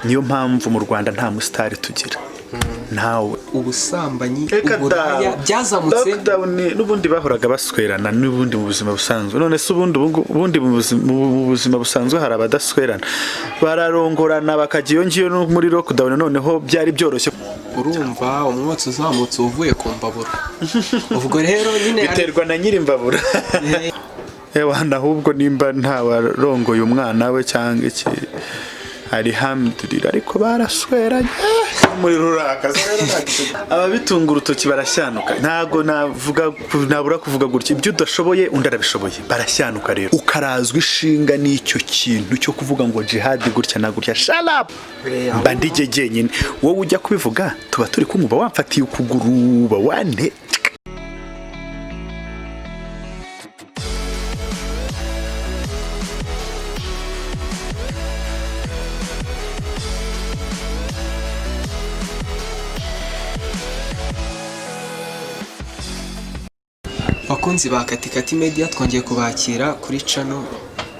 niyo mpamvu mu Rwanda nta musitari tugira ntawe. Ubusambanyi uburaya byazamutse n'ubundi bahoraga baswerana n'ubundi mu buzima busanzwe. None se ubundi mu buzima busanzwe hari abadaswerana bararongorana bakajya iyo ngiyo muri lockdown noneho byari byoroshye. Urumva umwotsi uzamutse uvuye ku mbabura. Ubwo rero nyine biterwa na nyiri imbabura. Ahubwo nimba ntawarongoye umwana we cyangwa iki alihamdulillah ariko barasweranye muri ruraka. Ababitunga urutoki barashyanuka. Ntago nabura kuvuga gutya ibyo udashoboye undi arabishoboye barashyanuka. Rero ukarazwa ishinga n'icyo kintu cyo kuvuga ngo jihad gutya na gutya. Shut up mba ndigege nyine wowe ujya kubivuga tuba turi kumva wamfatiye ukuguru bawane. Bakunzi ba Katikati Media twongeye kubakira kuri channel,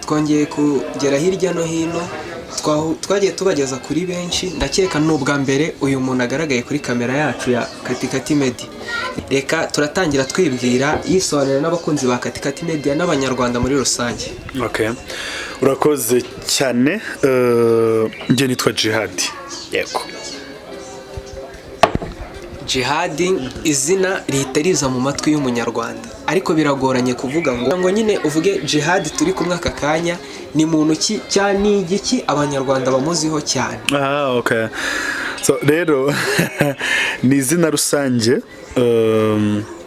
twongeye kugera hirya no hino, twagiye tubageza kuri benshi. Ndakeka n'ubwa mbere uyu muntu agaragaye kuri kamera yacu ya Katikati Media. Reka turatangira twibwira yisobanura n'abakunzi ba Katikati Media n'abanyarwanda muri rusange. Okay, urakoze cyane. Nge nitwa Jihad. Yego, Jihad izina rihita riza mu matwi y'umunyarwanda, ariko biragoranye kuvuga ngo nyine uvuge Jihad turi kumwe aka kanya ni muntu ki cyane igiki abanyarwanda bamuziho cyane. Okay, so rero ni izina rusange,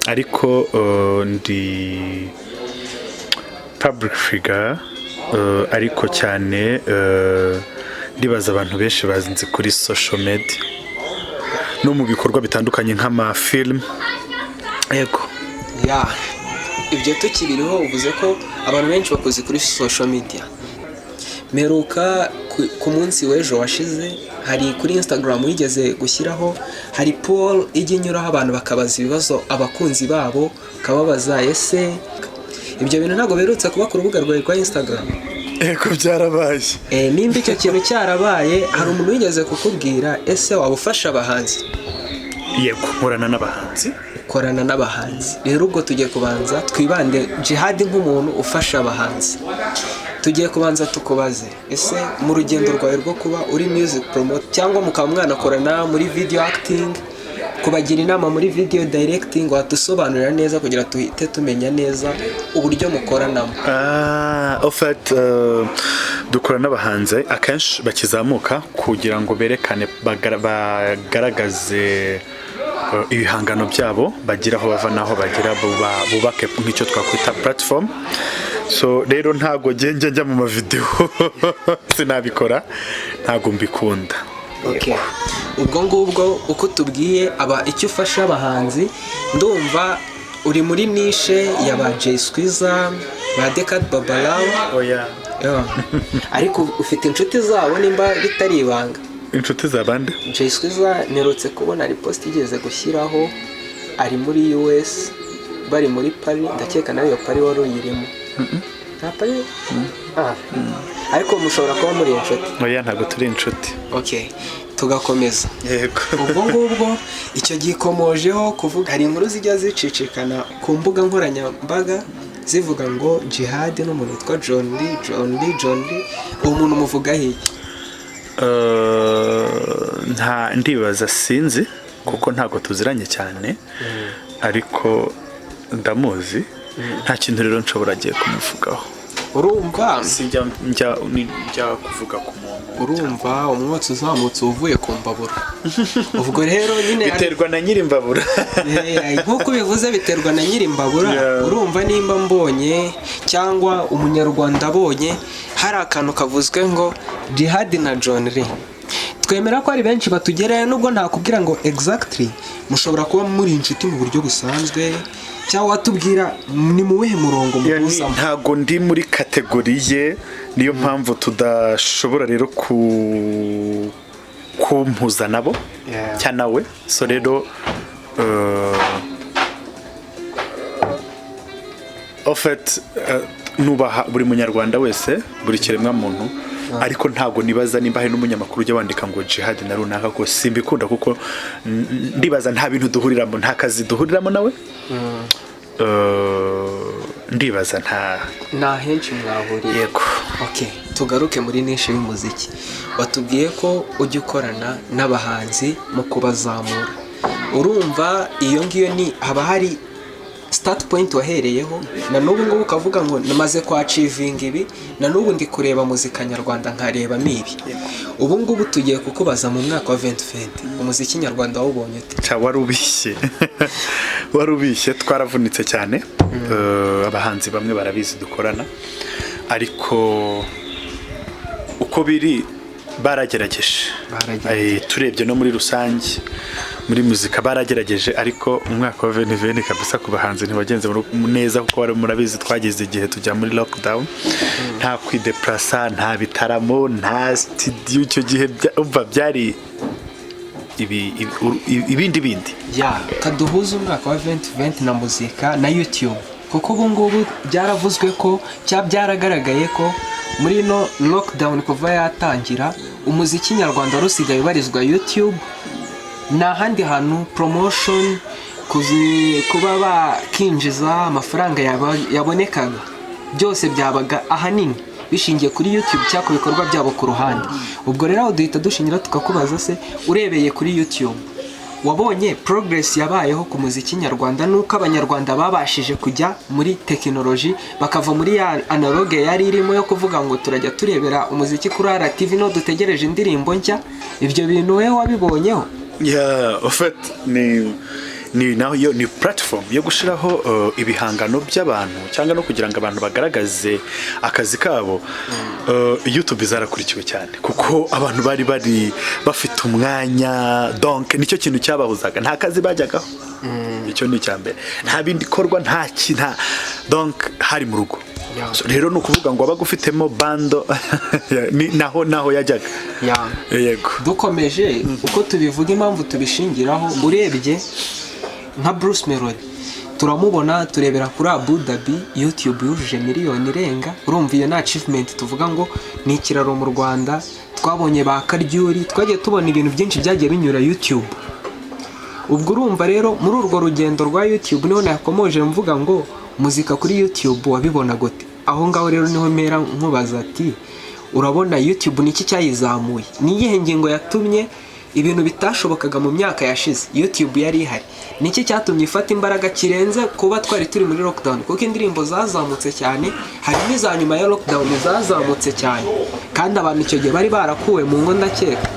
ariko ndi public figure, ariko cyane ndibaza abantu benshi bazinze kuri social media no mu bikorwa bitandukanye nk'amafilm. Yego, ibyo tukibiriho uvuze ko abantu benshi bakoze kuri social media. Meruka ku munsi w'ejo washize hari kuri Instagram wigeze gushyiraho, hari poll ijya inyuraho abantu bakabaza ibibazo abakunzi babo, kababaza ese ibyo bintu ntabwo berutse kuba ku rubuga rwawe rwa Instagram? Eko byarabaye. Nimba icyo kintu cyarabaye, hari umuntu wigeze kukubwira ese waba ufasha abahanzi? Yego, korana n'abahanzi. Rero ubwo tugiye kubanza twibande Jihad nk'umuntu ufasha abahanzi. Tugiye kubanza tukubaze ese mu rugendo rwawe rwo kuba uri music promoter cyangwa mukaba mwanakorana muri video acting, kubagira inama muri video directing, watusobanurira neza kugira tuhite tumenya neza uburyo mukoranamo. En fait dukora n'abahanzi akenshi bakizamuka kugira ngo berekane bagaragaze ibihangano byabo, bagira aho bava naho bagira bubake nk'icyo twakwita platform. So rero ntago njya mu mavideo sinabikora, ntago mbikunda. Okay, ubwo ngubwo uko tubwiye icyo ufasha abahanzi, ndumva uri muri niche ya ba Jay Squeezer, ba Decat Babalawo. Ariko ufite inshuti zabo nimba bitari ibanga? Inshuti zabande? Jay Squeezer nerutse kubona repost igeze gushyiraho ari muri US, bari muri Paris. Ndakeka nawe iyo Paris wari uyirimo. Nta Paris? Ariko mushobora kuba muri inshuti? Ntabwo turi inshuti. Okay, tugakomeza. Yego. Ubwo ngubwo icyo gikomojeho kuvuga hari inkuru zijya zicicikana ku mbuga nkoranyambaga zivuga ngo Jihad n'umuntu witwa John Lee. Umuntu muvugaho iki? Ndibaza sinzi kuko ntago tuziranye cyane, ariko ndamuzi. Nta kintu rero nshobora agiye kumuvugaho. Urumva njya kuvuga ku muntu. Urumva umwotsi uzamutse uvuye ku mbabura. Ubwo rero nyine biterwa na nyiri imbabura. Nkuko bivuze biterwa na nyiri imbabura. Urumva nimba mbonye cyangwa umunyarwanda abonye hari akantu kavuzwe ngo Jihad na John Lee, twemera ko ari benshi batugerayo, nubwo ntakubwira ngo exactly mushobora kuba muri inshuti mu buryo busanzwe, cyangwa watubwira ni mu wehe murongo muhuza? Ntago ndi muri kategori ye, niyo mpamvu tudashobora rero kumpuza nabo cyane nawe. So rero en fait nubaha buri munyarwanda wese, buri kiremwa muntu ariko ntabwo nibaza nimba hari n'umunyamakuru ujya wandika ngo Jihad na runaka ko simbikunda kuko ndibaza nta bintu duhuriramo, nta kazi duhuriramo nawe. Ndibaza nta henshi mwahuriye. Yego. Okay, tugaruke muri niche y'umuziki. Watubwiye ko ujya ukorana n'abahanzi mu kubazamura. Urumva iyo ngiyo ni haba hari start point wahereyeho, na n'ubu ngubu ukavuga ngo namaze kwa achieving ibi, na n'ubu ndi kureba muzika nyarwanda nkareba mibi. Ubu ngubu tugiye kukubaza mu mwaka wa 2020 umuziki nyarwanda wawubonye ute? warubishye twaravunitse cyane. Abahanzi bamwe barabizi dukorana, ariko uko biri baragerageje. Turebye no muri rusange muri muzika baragerageje, ariko umwaka wa 2020 kabisa ku bahanzi ntiwagenze neza kuko wari murabizi twagize igihe tujya muri lockdown, nta kwideplasa, nta bitaramo, nta studio. Icyo gihe byari ibindi kaduhuza umwaka wa 2020 na muzika na YouTube, kuko ubu ngubu byaravuzwe ko byaragaragaye ko muri no lockdown kuva yatangira umuziki nyarwanda rusigaye ubarizwa YouTube, na handi hantu promotion kuba bakinjiza amafaranga yabonekaga byose byabaga ahanini bishingiye kuri YouTube cyangwa ibikorwa byabo ku ruhande. Ubwo rero duhita dushingira tukakubaza se, urebeye kuri YouTube wabonye progress yabayeho ku muziki nyarwanda, nuko abanyarwanda babashije kujya muri technology bakava muri ya analogue yari irimo yo kuvuga ngo turajya turebera umuziki kuri RTV no dutegereje indirimbo nshya? Ibyo bintu wewe wabibonyeho? En fait ni platform yo gushiraho ibihangano by'abantu cyangwa no kugira ngo abantu bagaragaze akazi kabo. YouTube zarakurikiwe cyane kuko abantu bari bafite umwanya, donc nicyo kintu cyabahuzaga, nta kazi bajyagaho. Icyo ni cyambere, nta bindi korwa, nta donc hari mu rugo. Rero no kuvuga ngo abagufitemo bando naho yajyaga. Yego. Dukomeje uko tubivuga impamvu tubishingiraho, urebye nka Bruce Melody turamubona, turebera kuri Abu Dhabi, YouTube yujuje miliyoni irenga. Urumva iyo na achievement tuvuga ngo ni ikiraro mu Rwanda. Twabonye ba Karyuri, twagiye tubona ibintu byinshi byagiye binyura YouTube. Ubwo urumva rero muri urwo rugendo rwa YouTube niho nakomoje mvuga ngo muzika kuri YouTube wabibona gute? Aho ngaho rero niho mera nkubaza ati, urabona YouTube niki cyayizamuye? Ni iyihe ngingo yatumye ibintu bitashobokaga mu myaka yashize YouTube yari ihari? Niki cyatumye ifata imbaraga kirenze kuba twari turi muri lockdown? Kuko indirimbo zazamutse cyane, hari n'iza nyuma ya lockdown zazamutse cyane, kandi abantu icyo gihe bari barakuwe mu ngo ndakeka.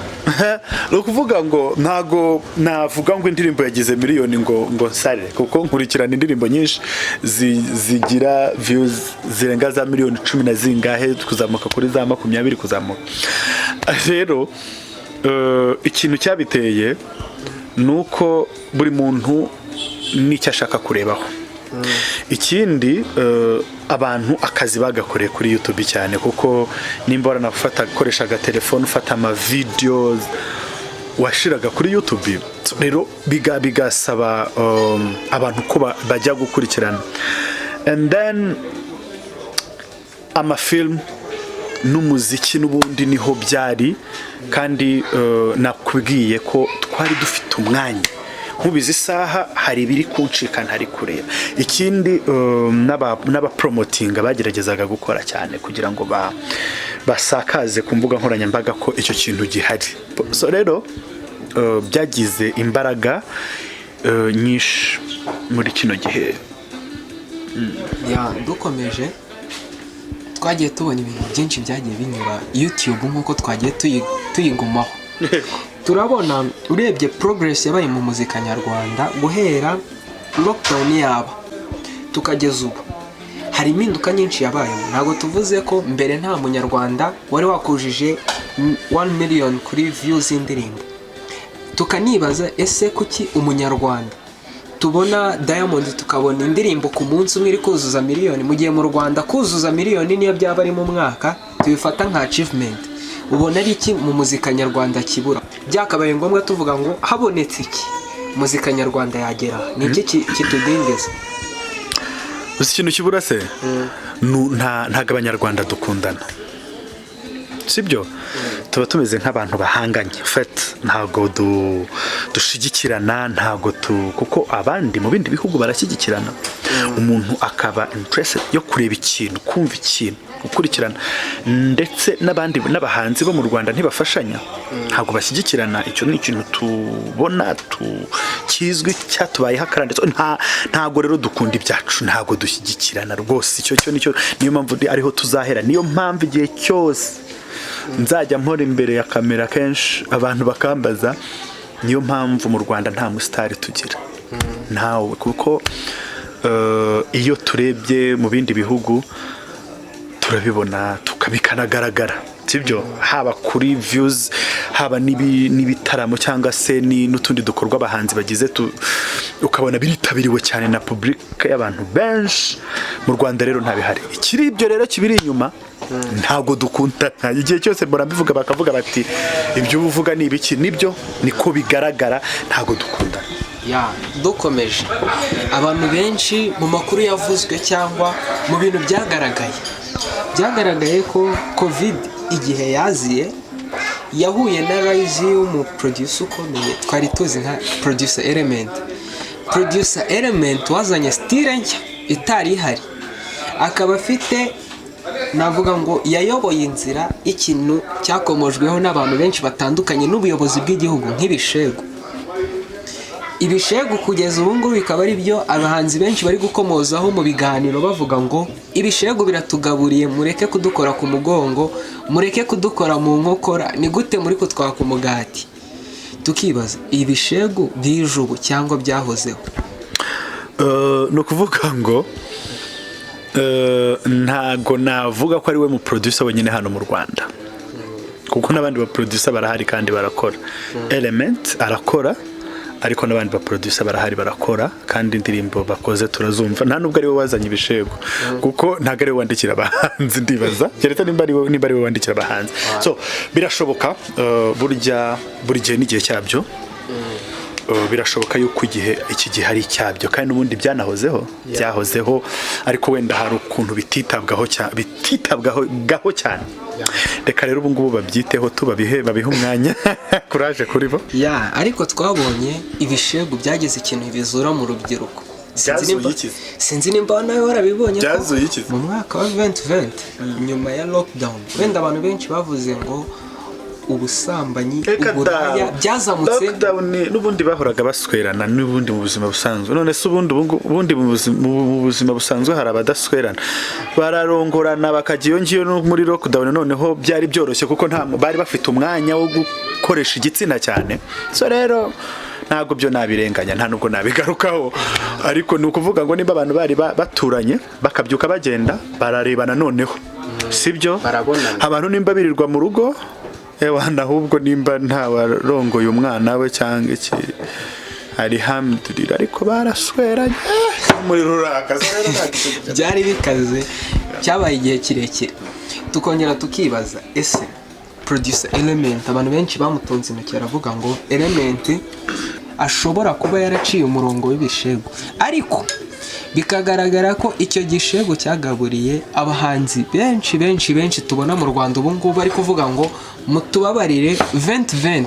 No kuvuga ngo ntago navuga ngo indirimbo yagize miliyoni ngo nsare, kuko nkurikirana indirimbo nyinshi zigira views zirenga za miliyoni 10 na zingahe kuzamuka kuri za 20 kuzamuka. Rero ikintu cyabiteye nuko buri muntu nicyo ashaka kurebaho. Ikindi abantu akazi bagakoreye kuri YouTube cyane, kuko nimba waranafata gukoreshaga telefone ufata ama videos washiraga kuri YouTube. Rero bigasaba abantu ko bajya gukurikirana, and then amafilm n'umuziki n'ubundi niho byari, kandi nakubwiye ko twari dufite umwanya nkubizi isaha hari ibiri kuncika ntari kureba. Ikindi n'aba promoting bageragezaga gukora cyane kugira ngo basakaze ku mbuga nkoranyambaga ko icyo kintu gihari. So rero byagize imbaraga nyinshi muri kino gihe. Dukomeje twagiye tubona ibintu byinshi byagiye binyura YouTube nk'uko twagiye tuyigumaho. Turabona urebye progress yabaye mu muzika nyarwanda guhera lockdown yaba tukageza ubu, hari impinduka nyinshi yabaye. Ntabwo tuvuze ko mbere nta munyarwanda wari wakujije 1 million kuri views indirimbo. Tukanibaza ese kuki umunyarwanda tubona Diamond tukabona indirimbo ku munsi umwe iri kuzuza miliyoni, mu gihe mu Rwanda kuzuza miliyoni niyo byaba ari mu mwaka tubifata nka achievement? Ubona ari iki mu muzika nyarwanda kibura? Byakabaye ngombwa tuvuga ngo habonetse iki muzika nyarwanda yagera, ni iki kitudengeza? Uzi ikintu kibura se? Ntago abanyarwanda dukundana. sibyo tuba tumeze nk'abantu bahanganye ntabwo dushigikirana ntabwo kuko abandi mu bindi bihugu barashyigikirana umuntu akaba interested yo kureba ikintu kumva ikintu gukurikirana ndetse n'abandi n'abahanzi bo mu Rwanda ntibafashanya ntabwo bashyigikirana icyo ni ikintu tubona kizwi cyatubayeho akarande ntabwo rero dukunda ibyacu ntabwo dushyigikirana rwose icyo nicyo niyo mpamvu ariho tuzahera niyo mpamvu igihe cyose nzajya mpora imbere ya kamera kenshi abantu bakambaza niyo mpamvu mu Rwanda nta musitari tugira ntawe kuko iyo turebye mu bindi bihugu turabibona bikanagaragara sibyo haba kuri views haba n'ibitaramo cyangwa se n'utundi dukorwa abahanzi bagize ukabona biritabiriwe cyane na public y'abantu benshi mu Rwanda rero ntabihari ikiri ibyo rero kibiri inyuma ntabwo dukundana igihe cyose mbivuga bakavuga bati ibyo uvuga ni ibiki nibyo niko bigaragara ntabwo dukundana dukomeje abantu benshi mu makuru yavuzwe cyangwa mu bintu byagaragaye ko covid igihe yaziye yahuye na rise y'umuproducer ukomeye twari tuzi nka producer element wazanye style nshya itari ihari akaba afite navuga ngo yayoboye inzira ikintu cyakomojweho n'abantu benshi batandukanye n'ubuyobozi bw'igihugu ibishegu kugeza ubu ngubu bikaba ari byo abahanzi benshi bari gukomozaho mu biganiro bavuga ngo ibishegu biratugaburiye mureke kudukora ku mugongo mureke kudukora mu nkokora ni gute muri kutwaka umugati tukibaza ibishegu bije ubu cyangwa byahozeho ni ukuvuga ngo ntago navuga ko ari we mu producer wenyine hano mu Rwanda kuko n'abandi ba producer barahari kandi barakora Element arakora ariko n'abandi ba producer barahari barakora kandi indirimbo bakoze turazumva nta nubwo ari we wazanye ibishego kuko ntago ari we wandikira abahanzi ndibaza keretse nimba ari we wandikira abahanzi so birashoboka buri gihe n'igihe cyabyo birashoboka yuko iki gihe hari icyabyo kandi n'ubundi byahozeho ariko wenda hari ukuntu bititabwaho cyane reka rero ubu ngubu babyiteho babihe umwanya kuraje kuri bo ariko twabonye ibishegu byageze ikintu bizura mu rubyiruko sinzi nimba nawe warabibonye mu mwaka wa 2020 nyuma ya lockdown wenda abantu benshi bavuze ngo ubusambanyi uburaya byazamutse lockdown n'ubundi bahoraga baswerana n'ubundi mu buzima busanzwe none se ubundi mu buzima busanzwe hari abadaswerana bararongorana bakagiye ngiyo muri lockdown noneho byari byoroshye kuko bari bafite umwanya wo gukoresha igitsina cyane so rero ntabwo byo nabirenganya nta nubwo nabigarukaho ariko ni ukuvuga ngo niba abantu bari baturanye bakabyuka bagenda bararebana noneho sibyo abantu nimba birirwa mu rugo ahubwo nimba ntawarongoye umwana we cyangwa iki alhamdulillah ariko barasweranye muri rurakaze byari bikaze cyabaye igihe kirekire tukongera tukibaza ese producer Element abantu benshi bamutonze intoki aravuga ngo Element ashobora kuba yaraciye umurongo w'ibishego ariko bikagaragara ko icyo gishego cyagaburiye abahanzi benshi tubona mu Rwanda ubu ngubu bari kuvuga ngo mutubabarire 2020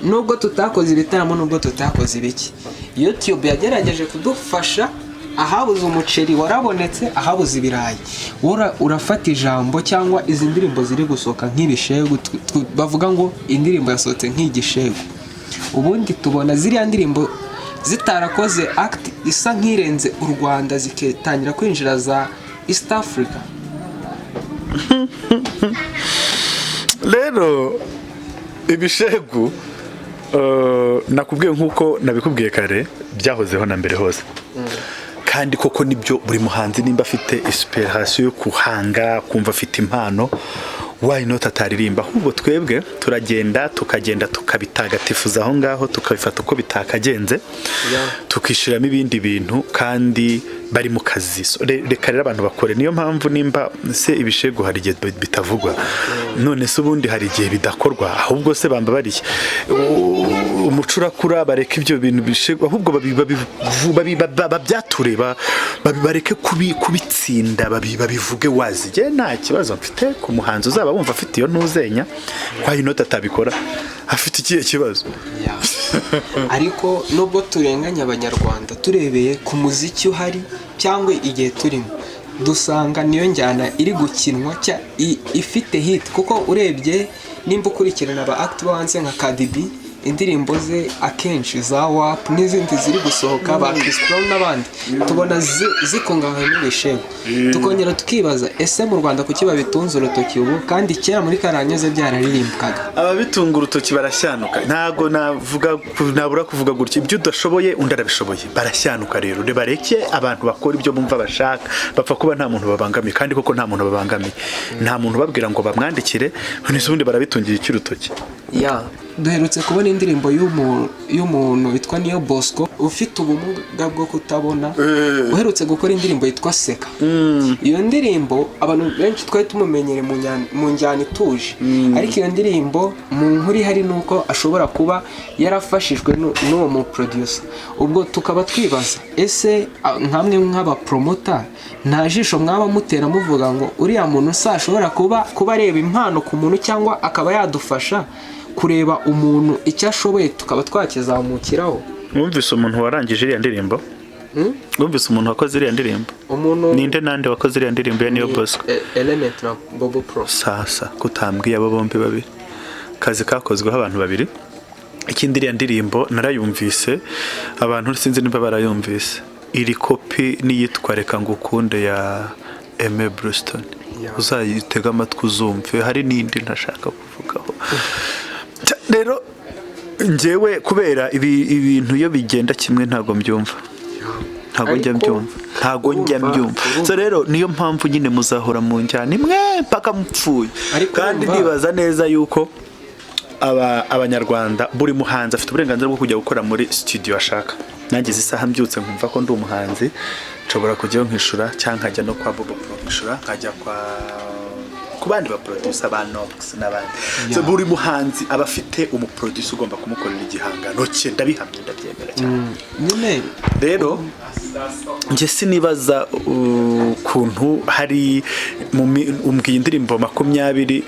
nubwo tutakoze ibitaramo nubwo tutakoze ibiki YouTube yagerageje kudufasha ahabuze umuceri warabonetse ahabuze ibirayi urafata ijambo cyangwa izi ndirimbo ziri gusoka nk'ibishego bavuga ngo indirimbo yasohotse nk'igishego ubundi tubona ziriya ndirimbo zitarakoze act isa nk'irenze u Rwanda ziketangira kwinjira za East Africa rero ibishegu nakubwiye nk'uko nabikubwiye kare byahozeho na mbere hose kandi koko nibyo buri muhanzi nimba afite inspiration yo kuhanga kumva afite impano why not ataririmba ahubwo twebwe tukagenda tukabitagatifuza aho ngaho tukabifata uko bitakagenze tukishiramo ibindi bintu kandi bari mu kazi. Reka rero abantu bakore, niyo mpamvu nimba se ibishego hari igihe bitavugwa, none se ubundi hari igihe bidakorwa, ahubwo se bamba bari umucurakura bareka ibyo bintu bishego, ahubwo babyature, bareke kubitsinda, babivuge wazi. Je nta kibazo mfite ku muhanzi uzaba wumva afite iyo ntuzenya kwa inota atabikora, afite ikihe kibazo. Ariko nubwo turenganya abanyarwanda turebeye ku muziki uhari cyangwa igihe turimo, dusanga niyo njyana iri gukinwa ifite hit, kuko urebye nimba ukurikirana aba active hanze nka Cardi B, indirimbo ze akenshi za WAP n'izindi ziri gusohoka, ba Chris Brown n'abandi, tubona zikungahaye n'ibishego. Tukongera tukibaza, ese mu Rwanda kuki babitunze urutoki ubu kandi kera muri karanyoze byararirimbwaga? Ababitunga urutoki barashyanuka, ntago nabura kuvuga gutya, ibyo udashoboye undi arabishoboye, barashyanuka. Rero bareke abantu bakora ibyo bumva bashaka, bapfa kuba nta muntu babangamiye, kandi koko nta muntu babangamiye, nta muntu babwira ngo bamwandikire, none se ubundi barabitungira icy'urutoki. Duherutse kubona indirimbo y'umuntu witwa Niyo Bosco ufite ubumuga bwo kutabona, uherutse gukora indirimbo yitwa Seka. Iyo ndirimbo abantu benshi twari tumumenyere mu njyana ituje, ariko iyo ndirimbo mu nkuru ihari nuko ashobora kuba yarafashijwe n'uwo mu producer. Ubwo tukaba twibaza, ese nkamwe nk'abapromota nta jisho mwaba mutera muvuga ngo uriya muntu ashobora kuba areba impano ku muntu, cyangwa akaba yadufasha kureba umuntu icyo ashoboye tukaba twakizamukiraho? Mwumvise umuntu warangije iriya ndirimbo? Mwumvise umuntu wakoze iriya ndirimbo? Ninde nande wakoze iriya ndirimbo ya Niyo Bosco? Element na Bobo Pro. Sasa kutambwiye abo bombi babiri, kazi kakozweho abantu babiri. Ikindi iriya ndirimbo narayumvise, abantu sinzi niba barayumvise, iri kopi niyitwa Reka Ngukunde ya Aime Bluestone. Uzayitega amatwi uzumve, hari n'indi ntashaka kuvugaho. Rero njyewe kubera ibintu iyo bigenda kimwe ntago mbyumva, ntago njya mbyumva. So rero niyo mpamvu nyine muzahora mu njyana imwe mpaka mupfuye. Kandi ndibaza neza yuko abanyarwanda, buri muhanzi afite uburenganzira bwo kujya gukora muri studio ashaka. Nagize isaha mbyutse nkumva ko ndi umuhanzi, nshobora kujyayo nkishura, cyangwa nkajya no kwa Bobo Pro nkishura, nkajya ku bandi ba producer ba Nox n'abandi. So buri muhanzi aba afite umuproducer ugomba kumukorera igihangano cye, ndabihamye, ndabyemera cyane. Rero njye sinibaza ukuntu hari umbwiye indirimbo 20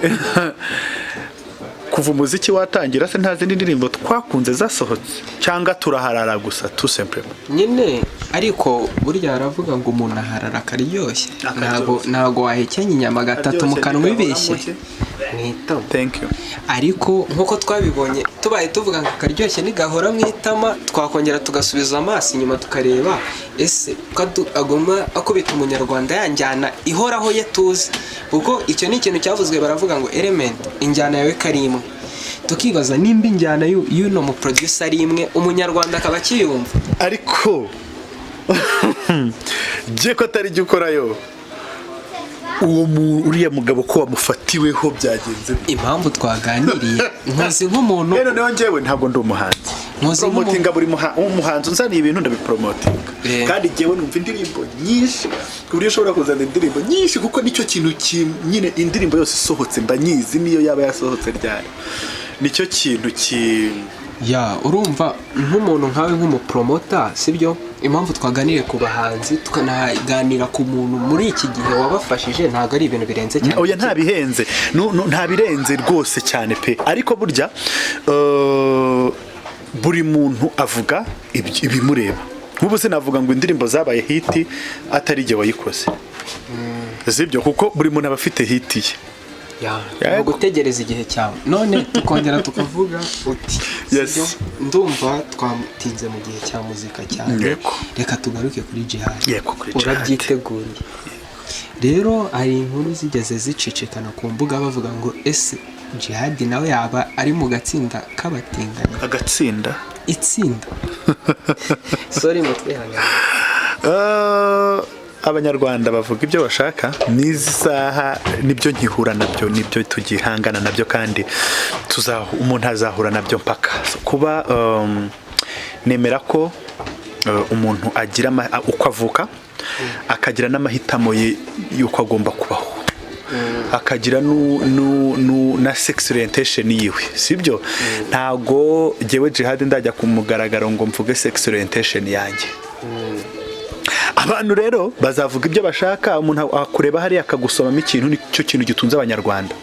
kuva umuziki watangira, se nta zindi ndirimbo twakunze zasohotse, cyangwa turaharara gusa tout simplement nyine. Ariko burya haravuga ngo umuntu aharara akaryoshye, ntago wahekenya inyama gatatu mu kanwa ibeshye mwitama. Thank you. Ariko nkuko twabibonye tubaye tuvuga ngo akaryoshye nigahora mwitama, twakongera tugasubiza amaso inyuma tukareba ese agomba akubita umunyarwanda yanjyana ihoraho ye tuzi, kuko icyo ni ikintu cyavuzwe. Baravuga ngo Element injyana yawe karimwe, tukibaza nimba injyana y'uno mu producer ari imwe, umunyarwanda akaba akiyumva. Ariko je ko atari gikorayo uriya mugabo ko wamufatiweho byagenze. Impamvu twaganiriye nkoze nk'umuntu, rero nayo njyewe ntabwo ndi umuhanzi, promotinga buri umuhanzi unzaniye ibintu ndabipromotinga, kandi njyewe numva indirimbo nyinshi ku buryo ushobora kuzana indirimbo nyinshi, kuko nicyo kintu nyine indirimbo yose isohotse mba nyizi, niyo yaba yasohotse ryari, nicyo kintu urumva nk'umuntu nkawe nk'umupromota, sibyo? Impamvu twaganiriye ku bahanzi tukanaganira ku muntu muri iki gihe wabafashije, ntabwo ari ibintu birenze cyane. Oya, nta bihenze, nta birenze rwose cyane pe. Ariko burya buri muntu avuga ibimureba. Nk'ubu sinavuga ngo indirimbo zabaye hiti atari igihe wayikoze, sibyo? Kuko buri muntu aba afite hiti ye, gutegereza igihe cyawe. None tukongera tukavuga uti ndumva twatinze mu gihe cya muzika cyane, reka tugaruke kuri Jihad. Urabyiteguye? Rero hari inkuru zigeze zicicikana ku mbuga bavuga ngo ese Jihad nawe yaba ari mu gatsinda k'abatinganyi. Itsinda sorry mutwihangane. Abanyarwanda bavuga ibyo bashaka, n'izi saha nibyo nkihura nabyo, nibyo tugihangana nabyo, kandi umuntu azahura nabyo mpaka. Kuba nemera ko umuntu agira uko avuka, akagira n'amahitamo ye y'uko agomba kubaho, akagira na sex orientation yiwe, sibyo? Ntago jyewe Jihad ndajya kumugaragaro ngo mvuge sex orientation yanjye. Abantu rero bazavuga ibyo bashaka, umuntu akureba hari akagusomamo ikintu, nicyo kintu gitunze abanyarwanda,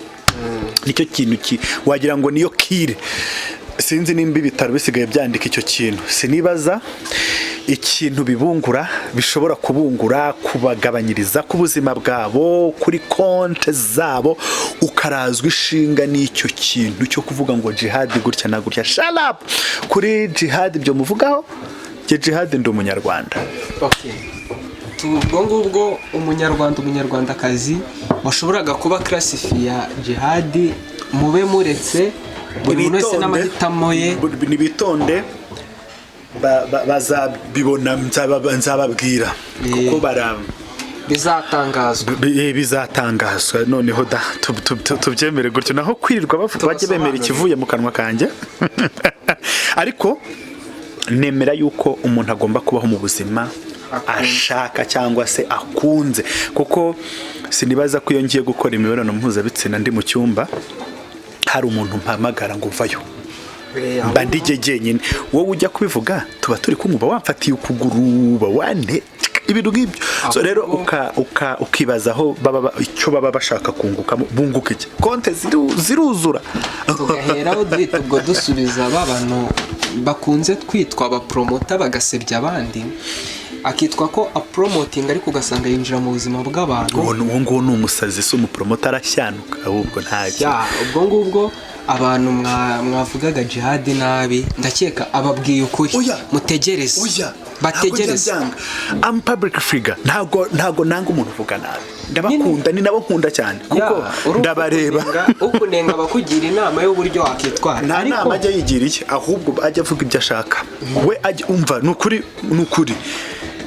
nicyo kintu wagira ngo niyo kire. Sinzi nimba ibitaro bisigaye byandika icyo kintu, sinibaza ikintu bibungura bishobora kubungura, kubagabanyiriza ku buzima bwabo, kuri konti zabo, ukarazwa ishinga n'icyo kintu cyo kuvuga ngo Jihad gutya na gutya. Shut up kuri Jihad, ibyo muvugaho, je Jihad ndi umunyarwanda. Okay, ubwo ngubwo umunyarwandakazi washoboraga kuba classifiya Jihad, mube muretse buri wese n'amahitamo ye. Nibitonde bazabibona, nzababwira kuko bizatangazwa noneho tubyemere gutyo, naho kwirirwa bavuga bajye bemera ikivuye mu kanwa kanjye. Ariko nemera yuko umuntu agomba kubaho mu buzima ashaka cyangwa se akunze, kuko sinibaza ko iyo ngiye gukora imibonano mpuzabitsina ndi mu cyumba hari umuntu mpamagara ngo uvayo, mba ndigege nyine. Wowe ujya kubivuga tuba turi kumva wamfatiye ukuguru wane ibintu nk'ibyo. So rero ukibazaho icyo baba bashaka kungukamo, bunguka iki, konte ziruzura. Tugaheraho duhita ubwo dusubiza abantu bakunze kwitwa abapromota bagasebya abandi, akitwa ko apromoting ariko ugasanga yinjira mu buzima bw'abantu. Uwo nguwo ni umusazi, si umupromota, arashyanuka ahubwo ntacyo. Ubwo ngubwo abantu mwavugaga Jihad nabi, ndakeka ababwiye ukuri. Mutegereze, bategereze. I'm public figure, ntago nanga umuntu uvuga nabi, ndabakunda, ni nabo nkunda cyane kuko ndabareba. Ukunenga bakugira inama y'uburyo wakitwara, nta nama ajya yigira iki, ahubwo ajya avuga ibyo ashaka. We ajya umva, nukuri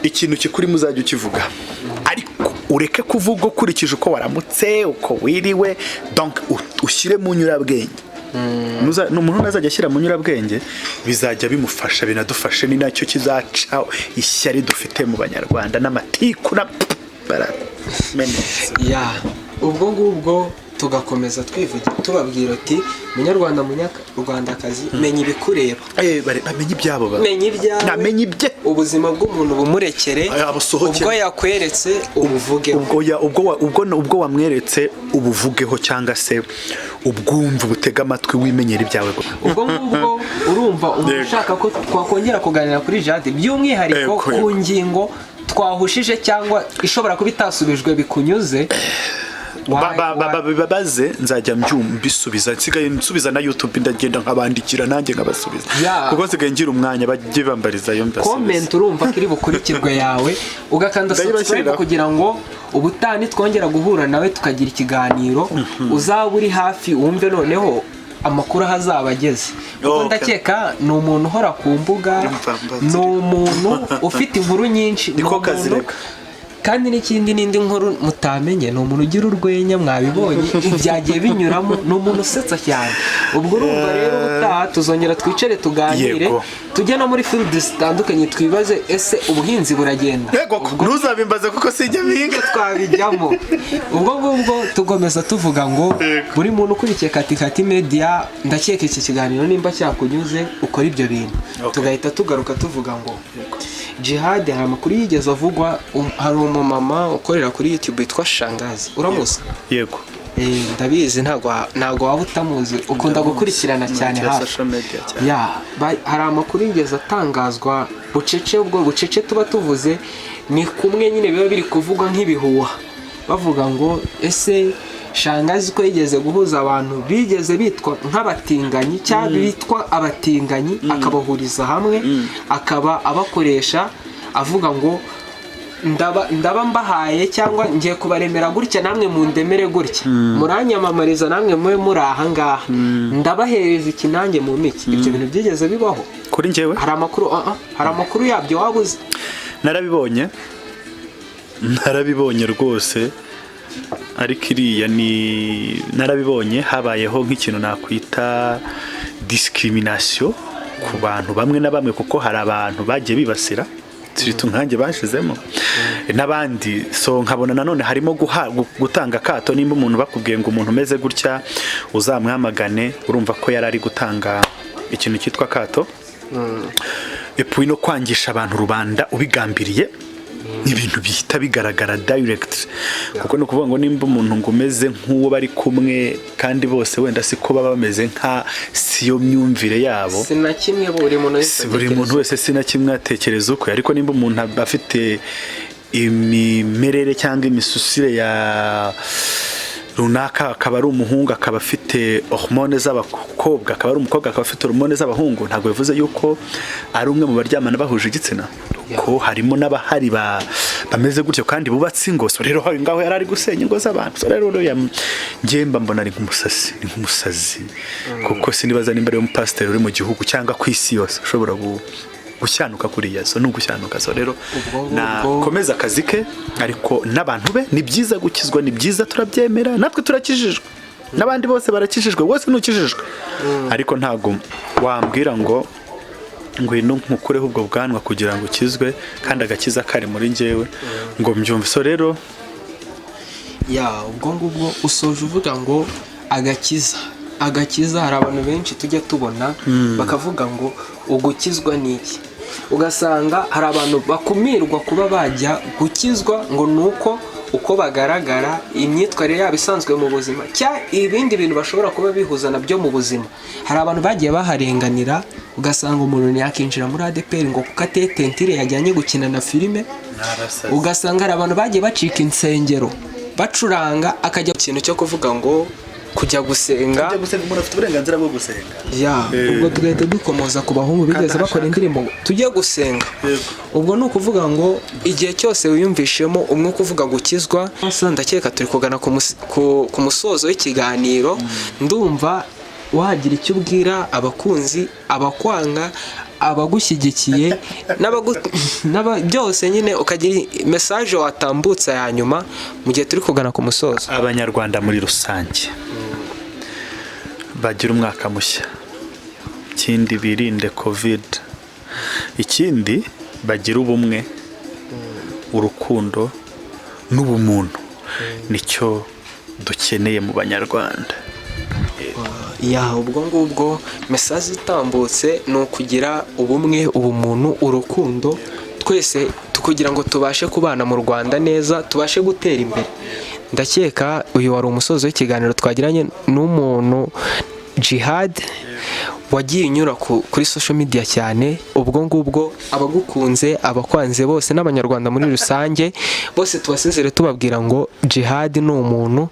ikintu kikuri muzajya ukivuga, ariko ureke kuvuga ukurikije uko waramutse, uko wiriwe, donc ushyire mu nyurabwenge. Umuntu nazajya ashyira mu nyurabwenge, bizajya bimufasha, binadufashe, ni nacyo kizaca ishyari dufite mu banyarwanda n'amatiku na ubwo ngubwo tugakomeza twivugira tubabwira ati munyarwanda munyarwandakazi, menya ibikureba, bamenye ibyabo, namenye ibye, ubuzima bw'umuntu bumurekere, ubwo yakweretse ubuvugeho, ubwo wamweretse ubuvugeho, cyangwa se ubwumva ubutega amatwi wimenyera ibyawe. ubwo ngubwo urumva umuntu ushaka ko twakongera kuganira kuri Jihad by'umwihariko ku ngingo twahushije cyangwa ishobora kuba itasubijwe bikunyuze, babaze nzajya mbisubiza, nsigaye nsubiza na YouTube, ndagenda nkabandikira nanjye nkabasubiza, kuko nsigaye ngira umwanya bajye bambarizayo mbasubiza. Comment urumva kiri bukurikirwe yawe, ugakanda subscribe kugira ngo ubutani twongera guhura nawe tukagira ikiganiro, uzaba uri hafi wumve noneho amakuru hazaba ageze. Kuko ndakeka ni umuntu uhora ku mbuga, ni umuntu ufite inkuru nyinshi, niko kazi reka. Kandi n'indi nkuru mutamenye, ni umuntu ugira urwenya, mwabibonye ibyagiye binyuramo, ni umuntu usetsa cyane. Ubwo urumva rero ubutaha tuzongera twicare tuganire, tujye no muri field zitandukanye, twibaze ese ubuhinzi buragenda. Ntuzabimbaze kuko sijya mpinga, twabijyamo. Ubwo ngubwo tugomeza tuvuga ngo buri muntu ukurikiye Katikati Media, ndakeka iki kiganiro nimba cyakunyuze ukora ibyo bintu, tugahita tugaruka tuvuga ngo Jihad hari amakuru yigeze avugwa, hari umumama ukorera kuri YouTube witwa Shangazi, uramuzi? Yego. Ndabizi ntago waba utamuzi, ukunda gukurikirana cyane hafi. Hari amakuru yigeze atangazwa bucece, ubwo bucece tuba tuvuze ni kumwe nyine biba biri kuvugwa nk'ibihuha, bavuga ngo ese Shangazi ko yigeze guhuza abantu bigeze bitwa nk'abatinganyi cyangwa bitwa abatinganyi, akabahuriza hamwe, akaba abakoresha avuga ngo ndaba mbahaye cyangwa ngiye kubaremera gutya, namwe mundemere gutya, muranyamamariza namwe mube muri aha ngaha, ndabahereza iki nanjye mu miki. Ibyo bintu byigeze bibaho kuri njyewe? Hari amakuru yabyo wabuze? Narabibonye rwose, ariko iriya narabibonye habayeho nk'ikintu nakwita discrimination ku bantu bamwe na bamwe, kuko hari abantu bagiye bibasira nkanjye bashizemo n'abandi. So nkabona nanone harimo gutanga akato. Nimba umuntu bakubwiye ngo umuntu umeze gutya uzamwamagane, urumva ko yari ari gutanga ikintu cyitwa akato. Epuwi no kwangisha abantu rubanda ubigambiriye ibintu bihita bigaragara direct, kuko no kuvuga ngo nimba umuntu ngo umeze nk'uwo bari kumwe kandi bose wenda siko baba bameze nka siyo myumvire yabo. Sinakimwe buri muntu wese sinakimwe atekereza uko, ariko nimba umuntu afite imimerere cyangwa imisusire ya runaka, akaba ari umuhungu akaba afite hormone z'abakobwa, akaba ari umukobwa akaba afite hormone z'abahungu, ntabwo bivuze yuko ari umwe mu baryamana bahuje igitsina. Ko harimo n'abahari bameze gutyo kandi bubatse ingo. So rero ngaho yari ari gusenya ingo z'abantu. So rero ngemba mbona ari nk'umusazi kuko sinibaza nimba ari umupasiteri uri mu gihugu cyangwa ku isi yose ushobora gushyanuka kuriya. So n'ugushyanuka. So rero nakomeza akazi ke, ariko n'abantu be ni byiza gukizwa, ni byiza, turabyemera, natwe turakijijwe, n'abandi bose barakijijwe, wose nukijijwe. Ariko ntago wambwira ngo ngwino nkukureho ubwo bwanwa kugira ngo ukizwe kandi agakiza kari muri njyewe ngo mbyumve. So rero ubwo ngubwo usoje uvuga ngo agakiza hari abantu benshi tujya tubona bakavuga ngo ugukizwa n'iki, ugasanga hari abantu bakumirwa kuba bajya gukizwa ngo nuko uko bagaragara, imyitwarire yabo isanzwe mu buzima, cyangwa ibindi bintu bashobora kuba bihuza nabyo mu buzima. Hari abantu bagiye baharenganira, ugasanga umuntu yakinjira muri ADPR ngo kuko atetentire yajyanye gukina na filime. Ugasanga hari abantu bagiye bacika insengero bacuranga, akajya ku kintu cyo kuvuga ngo kujya gusenga. Umuntu afite uburenganzira bwo gusenga. Ubwo tugahita dukomoza ku bahungu bigeze bakora indirimbo tujye gusenga. Ubwo ni ukuvuga ngo igihe cyose wiyumvishemo umwe kuvuga gukizwa, ndakeka turi kugana ku musozo w'ikiganiro. Ndumva wagira icyo ubwira abakunzi, abakwanga, abagushyigikiye byose nyine, ukagira message watambutsa ya nyuma mu gihe turi kugana ku musozo. Abanyarwanda muri rusange bagira umwaka mushya. Ikindi birinde covid, ikindi bagira ubumwe, urukundo n'ubumuntu. Nicyo dukeneye mu banyarwanda. Ubwo ngubwo message itambutse ni ukugira ubumwe, ubumuntu, urukundo, twese kugira ngo tubashe kubana mu Rwanda neza, tubashe gutera imbere. Ndakeka uyu wari umusozo w'ikiganiro twagiranye n'umuntu Jihad wagiye unyura kuri social media cyane. Ubwo ngubwo abagukunze, abakwanze bose n'abanyarwanda muri rusange bose tubasezere tubabwira ngo Jihad ni umuntu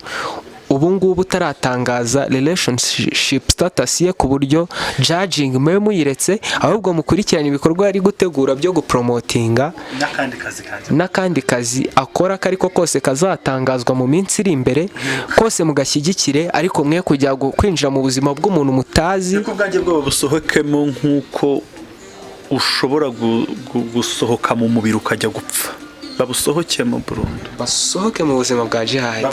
ubu ngubu utaratangaza relationship status ye ku buryo judging mwe muyiretse, ahubwo mukurikirana ibikorwa ari gutegura byo gupromotinga n'akandi kazi akora kariko kose kazatangazwa mu minsi iri imbere. Kose mugashyigikire, ariko mwe kujya kwinjira mu buzima bw'umuntu mutazi. Niko bwanjye bwo busohokemo nk'uko ushobora gusohoka mu mubiri ukajya gupfa. Babusohokemo burundu, basohoke mu buzima bwa Jihad.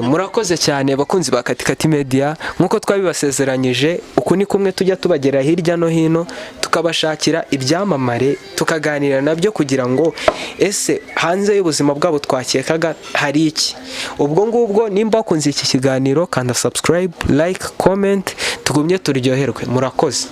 Murakoze cyane bakunzi ba Katikati Media, nkuko twabibasezeranyije. Uku ni kumwe tujya tubagera hirya no hino, tukabashakira ibyamamare, tukaganira nabyo kugira ngo ese hanze y'ubuzima bwabo twakekaga hari iki. Ubwo ngubwo nimba wakunze iki kiganiro, kanda subscribe, like, comment, tugumye turyoherwe. Murakoze.